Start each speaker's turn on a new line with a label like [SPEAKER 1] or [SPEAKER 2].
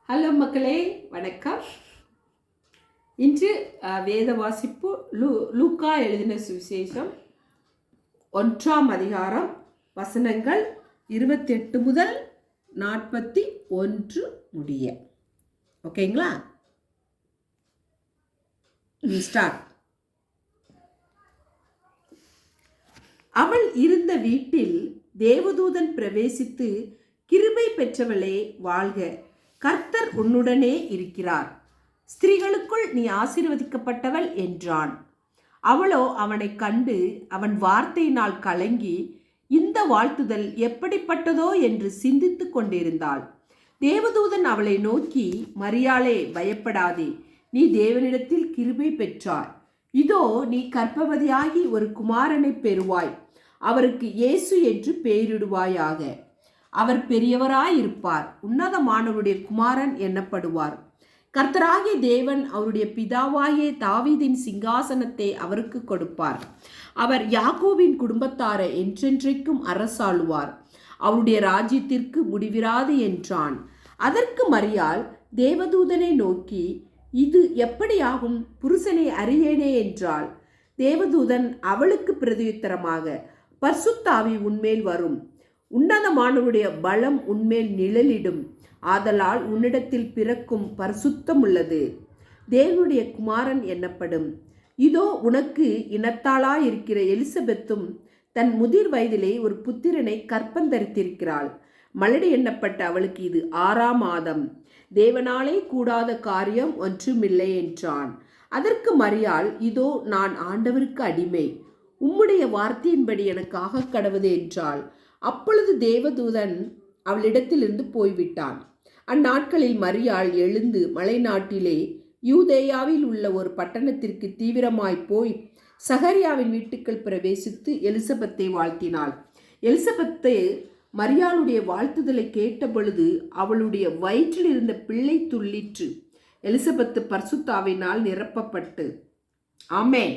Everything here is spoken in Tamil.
[SPEAKER 1] ஹலோ மக்களே, வணக்கம். இன்று வேத வாசிப்பு லூக்கா எழுதின சுவிசேஷம் 1ஆம் அதிகாரம் வசனங்கள் 28 முதல் 41 முடிய. ஓகேங்களா? ஸ்டார்ட். அவள் இருந்த வீட்டில் தேவதூதன் பிரவேசித்து, கிருபை பெற்றவளே வாழ்க, கர்த்தர் உன்னுடனே இருக்கிறார், ஸ்திரீகளுக்குள் நீ ஆசீர்வதிக்கப்பட்டவள் என்றான். அவளோ அவனை கண்டு அவன் வார்த்தையினால் கலங்கி இந்த வாழ்த்துதல் எப்படிப்பட்டதோ என்று சிந்தித்து கொண்டிருந்தாள். தேவதூதன் அவளை நோக்கி, மரியாளே, பயப்படாதே, நீ தேவனிடத்தில் கிருபை பெற்றாய். இதோ நீ கர்ப்பவதியாகி ஒரு குமாரனை பெறுவாய், அவருக்கு இயேசு என்று பெயரிடுவாயாக. அவர் பெரியவராயிருப்பார், உன்னதமானவருடைய குமாரன் எண்ணப்படுவார். கர்த்தராகிய தேவன் அவருடைய பிதாவாகிய தாவீதின் சிங்காசனத்தை அவருக்கு கொடுப்பார். அவர் யாக்கோபின் குடும்பத்தாரை என்றென்றைக்கும் அரசாளுவார், அவருடைய ராஜ்யத்திற்கு முடிவிராது என்றான். அதற்கு மரியாள் தேவதூதனை நோக்கி, இது எப்படியாகும், புருஷனை அறியேனே என்றாள். தேவதூதன் அவளுக்கு பிரதியுத்தரமாக, பரிசுத்த ஆவி உன்மேல் வரும், உன்னதமானவருடைய பலம் உன்மேல் நிழலிடும், ஆதலால் உன்னிடத்தில் பிறக்கும் பரிசுத்தம் உள்ளது தேவனுடைய குமாரன் எண்ணப்படும். இதோ உனக்கு இனத்தாளாயிருக்கிற எலிசபெத்தும் தன் முதிர் வயதிலே ஒரு புத்திரனை கற்பந்தரித்திருக்கிறாள். மலடி எண்ணப்பட்ட அவளுக்கு இது 6ஆம் மாதம், தேவனாலே கூடாத காரியம் ஒன்றுமில்லை என்றான். அதற்கு மரியாள், இதோ நான் ஆண்டவருக்கு அடிமை, உம்முடைய வார்த்தையின்படி எனக்கு ஆக கடவுது என்றாள். அப்பொழுது தேவதூதன் அவளிடத்திலிருந்து போய்விட்டான். அந்நாட்களில் மரியாள் எழுந்து மலைநாட்டிலே யூதேயாவில் உள்ள ஒரு பட்டணத்திற்கு தீவிரமாய் போய் சகரியாவின் வீட்டுக்குள் பிரவேசித்து எலிசபெத்தை வாழ்த்தினாள். எலிசபெத்து மரியாளுடைய வாழ்த்துதலை கேட்ட பொழுது அவளுடைய வயிற்றில் இருந்த பிள்ளை துள்ளிற்று. எலிசபெத்து பரிசுத்த ஆவியினால் நிரப்பப்பட்டு. ஆமென்.